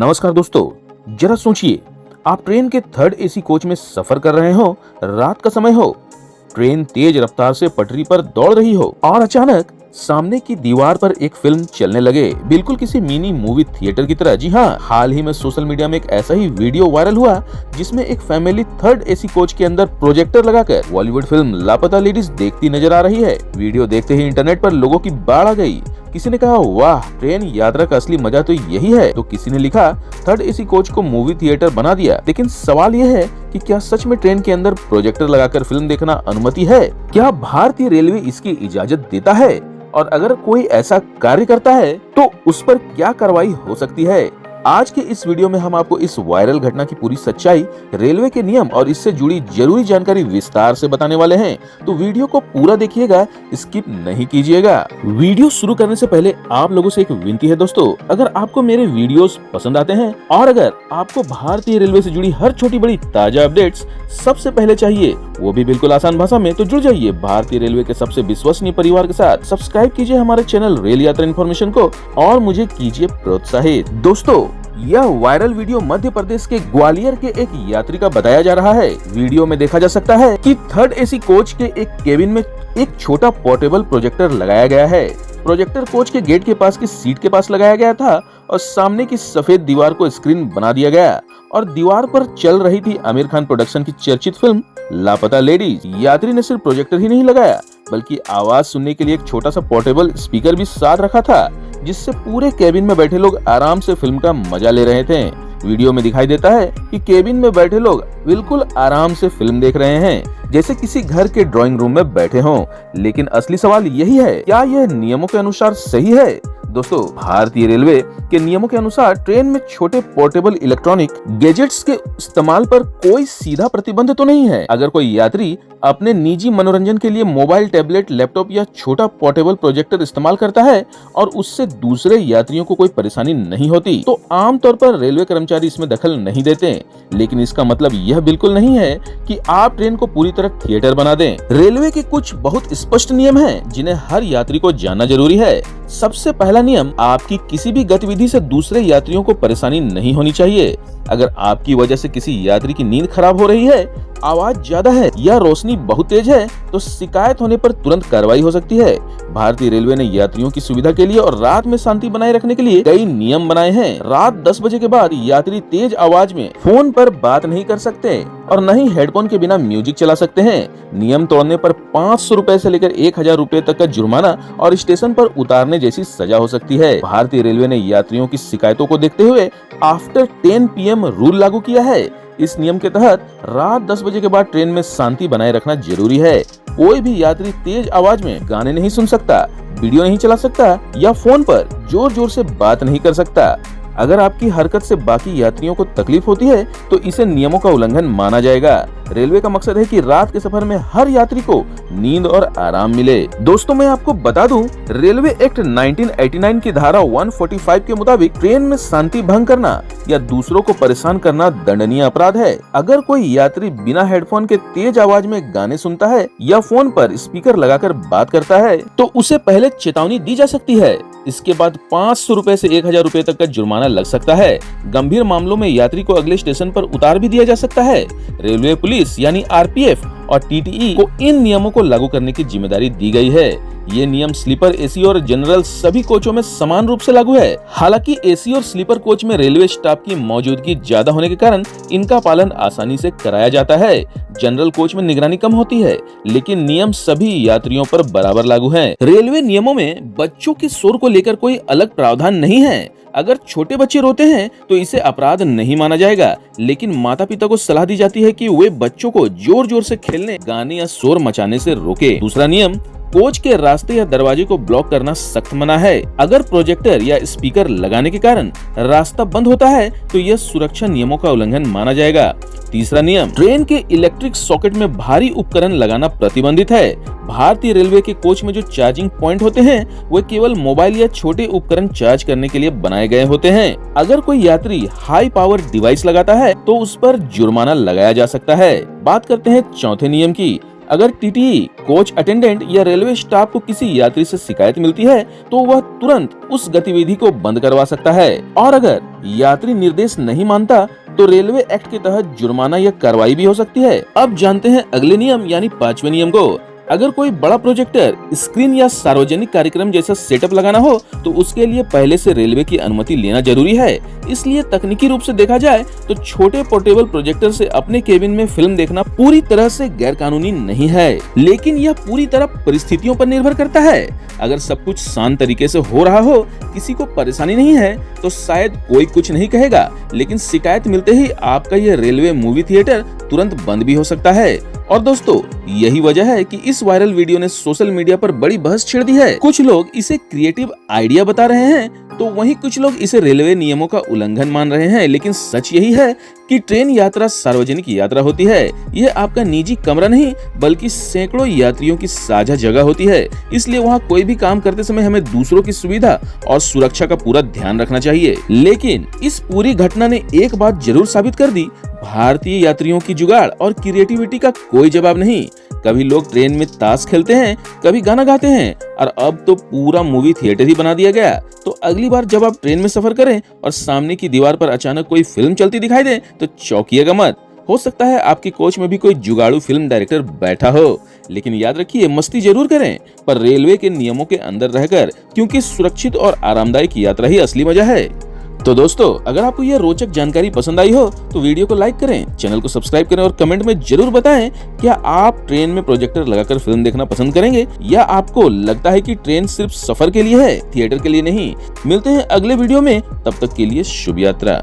नमस्कार दोस्तों, जरा सोचिए, आप ट्रेन के थर्ड एसी कोच में सफर कर रहे हो, रात का समय हो, ट्रेन तेज रफ्तार से पटरी पर दौड़ रही हो और अचानक सामने की दीवार पर एक फिल्म चलने लगे, बिल्कुल किसी मिनी मूवी थिएटर की तरह। जी हाँ, हाल ही में सोशल मीडिया में एक ऐसा ही वीडियो वायरल हुआ जिसमें एक फैमिली थर्ड एसी कोच के अंदर प्रोजेक्टर लगाकर बॉलीवुड फिल्म लापता लेडीज देखती नजर आ रही है। वीडियो देखते ही इंटरनेट पर लोगों की बाढ़ आ गई। किसी ने कहा, वाह, ट्रेन यात्रा का असली मजा तो यही है। तो किसी ने लिखा, थर्ड एसी कोच को मूवी थिएटर बना दिया। लेकिन सवाल यह है कि क्या सच में ट्रेन के अंदर प्रोजेक्टर लगाकर फिल्म देखना अनुमति है? क्या भारतीय रेलवे इसकी इजाजत देता है? और अगर कोई ऐसा कार्य करता है तो उस पर क्या कार्रवाई हो सकती है? आज के इस वीडियो में हम आपको इस वायरल घटना की पूरी सच्चाई, रेलवे के नियम और इससे जुड़ी जरूरी जानकारी विस्तार से बताने वाले हैं। तो वीडियो को पूरा देखिएगा, स्किप नहीं कीजिएगा। वीडियो शुरू करने से पहले आप लोगों से एक विनती है दोस्तों, अगर आपको मेरे वीडियोस पसंद आते हैं और अगर आपको भारतीय रेलवे से जुड़ी हर छोटी बड़ी ताजा अपडेट्स सबसे पहले चाहिए, वो भी बिल्कुल आसान भाषा में, तो जुड़ जाइए भारतीय रेलवे के सबसे विश्वसनीय परिवार के साथ। सब्सक्राइब कीजिए हमारे चैनल रेल यात्रा इन्फॉर्मेशन को और मुझे कीजिए प्रोत्साहित। दोस्तों, यह वायरल वीडियो मध्य प्रदेश के ग्वालियर के एक यात्री का बताया जा रहा है। वीडियो में देखा जा सकता है कि थर्ड एसी कोच के एक केबिन में एक छोटा पोर्टेबल प्रोजेक्टर लगाया गया है। प्रोजेक्टर कोच के गेट के पास की सीट के पास लगाया गया था और सामने की सफेद दीवार को स्क्रीन बना दिया गया और दीवार पर चल रही थी आमिर खान प्रोडक्शन की चर्चित फिल्म लापता लेडीज। यात्री ने सिर्फ प्रोजेक्टर ही नहीं लगाया बल्कि आवाज सुनने के लिए एक छोटा सा पोर्टेबल स्पीकर भी साथ रखा था, जिससे पूरे केबिन में बैठे लोग आराम से फिल्म का मजा ले रहे थे। वीडियो में दिखाई देता है कि केबिन में बैठे लोग बिल्कुल आराम से फिल्म देख रहे हैं, जैसे किसी घर के ड्राइंग रूम में बैठे हों। लेकिन असली सवाल यही है, क्या यह नियमों के अनुसार सही है? दोस्तों, भारतीय रेलवे के नियमों के अनुसार ट्रेन में छोटे पोर्टेबल इलेक्ट्रॉनिक गैजेट्स के इस्तेमाल पर कोई सीधा प्रतिबंध तो नहीं है। अगर कोई यात्री अपने निजी मनोरंजन के लिए मोबाइल, टैबलेट, लैपटॉप या छोटा पोर्टेबल प्रोजेक्टर इस्तेमाल करता है और उससे दूसरे यात्रियों को कोई परेशानी नहीं होती, तो आमतौर पर रेलवे कर्मचारी इसमें दखल नहीं देते। लेकिन इसका मतलब यह बिल्कुल नहीं है कि आप ट्रेन को पूरी तरह थिएटर बना दें। रेलवे के कुछ बहुत स्पष्ट नियम हैं जिन्हें हर यात्री को जानना जरूरी है। सबसे पहला नियम, आपकी किसी भी गतिविधि से दूसरे यात्रियों को परेशानी नहीं होनी चाहिए। अगर आपकी वजह से किसी यात्री की नींद खराब हो रही है, आवाज ज्यादा है या रोशनी बहुत तेज है, तो शिकायत होने पर तुरंत कार्रवाई हो सकती है। भारतीय रेलवे ने यात्रियों की सुविधा के लिए और रात में शांति बनाए रखने के लिए कई नियम बनाए हैं। रात 10 बजे के बाद यात्री तेज आवाज में फोन पर बात नहीं कर सकते और न ही हेडफोन के बिना म्यूजिक चला सकते हैं। नियम तोड़ने पर 500 रुपए से लेकर 1000 रुपए तक का जुर्माना और स्टेशन पर उतारने जैसी सजा हो सकती है। भारतीय रेलवे ने यात्रियों की शिकायतों को देखते हुए आफ्टर 10 PM रूल लागू किया है। इस नियम के तहत रात 10 बजे के बाद ट्रेन में शांति बनाए रखना जरूरी है। कोई भी यात्री तेज आवाज में गाने नहीं सुन सकता, वीडियो नहीं चला सकता या फोन पर जोर जोर से बात नहीं कर सकता। अगर आपकी हरकत से बाकी यात्रियों को तकलीफ होती है तो इसे नियमों का उल्लंघन माना जाएगा। रेलवे का मकसद है कि रात के सफर में हर यात्री को नींद और आराम मिले। दोस्तों, मैं आपको बता दूं, रेलवे एक्ट 1989 की धारा 145 के मुताबिक ट्रेन में शांति भंग करना या दूसरों को परेशान करना दंडनीय अपराध है। अगर कोई यात्री बिना हेडफोन के तेज आवाज में गाने सुनता है या फोन पर स्पीकर लगाकर बात करता है तो उसे पहले चेतावनी दी जा सकती है। इसके बाद 500 रुपए से 1000 रुपए तक का जुर्माना लग सकता है। गंभीर मामलों में यात्री को अगले स्टेशन पर उतार भी दिया जा सकता है। रेलवे पुलिस यानी RPF और TTE को इन नियमों को लागू करने की जिम्मेदारी दी गई है। ये नियम स्लीपर, एसी और जनरल सभी कोचों में समान रूप से लागू है। हालांकि एसी और स्लीपर कोच में रेलवे स्टाफ की मौजूदगी ज्यादा होने के कारण इनका पालन आसानी से कराया जाता है। जनरल कोच में निगरानी कम होती है, लेकिन नियम सभी यात्रियों पर बराबर लागू हैं। रेलवे नियमों में बच्चों के शोर को लेकर कोई अलग प्रावधान नहीं है। अगर छोटे बच्चे रोते हैं तो इसे अपराध नहीं माना जाएगा, लेकिन माता पिता को सलाह दी जाती है कि वे बच्चों को जोर जोर से खेलने, गाने या शोर मचाने से रोके। दूसरा नियम, कोच के रास्ते या दरवाजे को ब्लॉक करना सख्त मना है। अगर प्रोजेक्टर या स्पीकर लगाने के कारण रास्ता बंद होता है तो यह सुरक्षा नियमों का उल्लंघन माना जाएगा। तीसरा नियम, ट्रेन के इलेक्ट्रिक सॉकेट में भारी उपकरण लगाना प्रतिबंधित है। भारतीय रेलवे के कोच में जो चार्जिंग पॉइंट होते हैं वे केवल मोबाइल या छोटे उपकरण चार्ज करने के लिए बनाए गए होते हैं। अगर कोई यात्री हाई पावर डिवाइस लगाता है तो उस पर जुर्माना लगाया जा सकता है। बात करते हैं चौथे नियम की। अगर टीटी, कोच अटेंडेंट या रेलवे स्टाफ को किसी यात्री से शिकायत मिलती है तो वह तुरंत उस गतिविधि को बंद करवा सकता है। और अगर यात्री निर्देश नहीं मानता तो रेलवे एक्ट के तहत जुर्माना या कार्रवाई भी हो सकती है। अब जानते हैं अगले नियम यानी 5वें नियम को। अगर कोई बड़ा प्रोजेक्टर, स्क्रीन या सार्वजनिक कार्यक्रम जैसा सेटअप लगाना हो तो उसके लिए पहले से रेलवे की अनुमति लेना जरूरी है। इसलिए तकनीकी रूप से देखा जाए तो छोटे पोर्टेबल प्रोजेक्टर से अपने केबिन में फिल्म देखना पूरी तरह से गैर कानूनी नहीं है, लेकिन यह पूरी तरह परिस्थितियों पर निर्भर करता है। अगर सब कुछ शांत तरीके से हो रहा हो, किसी को परेशानी नहीं है तो शायद कोई कुछ नहीं कहेगा, लेकिन शिकायत मिलते ही आपका यह रेलवे मूवी थिएटर तुरंत बंद भी हो सकता है। और दोस्तों, यही वजह है कि इस वायरल वीडियो ने सोशल मीडिया पर बड़ी बहस छेड़ दी है। कुछ लोग इसे क्रिएटिव आइडिया बता रहे हैं तो वहीं कुछ लोग इसे रेलवे नियमों का उल्लंघन मान रहे हैं। लेकिन सच यही है कि ट्रेन यात्रा सार्वजनिक यात्रा होती है। यह आपका निजी कमरा नहीं बल्कि सैकड़ों यात्रियों की साझा जगह होती है। इसलिए वहाँ कोई भी काम करते समय हमें दूसरों की सुविधा और सुरक्षा का पूरा ध्यान रखना चाहिए। लेकिन इस पूरी घटना ने एक बात जरूर साबित कर दी, भारतीय यात्रियों की जुगाड़ और क्रिएटिविटी का कोई जवाब नहीं। कभी लोग ट्रेन में ताश खेलते हैं, कभी गाना गाते हैं और अब तो पूरा मूवी थिएटर ही बना दिया गया। तो अगली बार जब आप ट्रेन में सफर करें और सामने की दीवार पर अचानक कोई फिल्म चलती दिखाई दे तो चौंकिएगा मत। हो सकता है आपके कोच में भी कोई जुगाड़ू फिल्म डायरेक्टर बैठा हो। लेकिन याद रखिए, मस्ती जरूर करें पर रेलवे के नियमों के अंदर रहकर, क्योंकि सुरक्षित और आरामदायक यात्रा ही असली मजा है। तो दोस्तों, अगर आपको यह रोचक जानकारी पसंद आई हो तो वीडियो को लाइक करें, चैनल को सब्सक्राइब करें और कमेंट में जरूर बताएं क्या आप ट्रेन में प्रोजेक्टर लगाकर फिल्म देखना पसंद करेंगे या आपको लगता है कि ट्रेन सिर्फ सफर के लिए है, थिएटर के लिए नहीं। मिलते हैं अगले वीडियो में, तब तक के लिए शुभ यात्रा।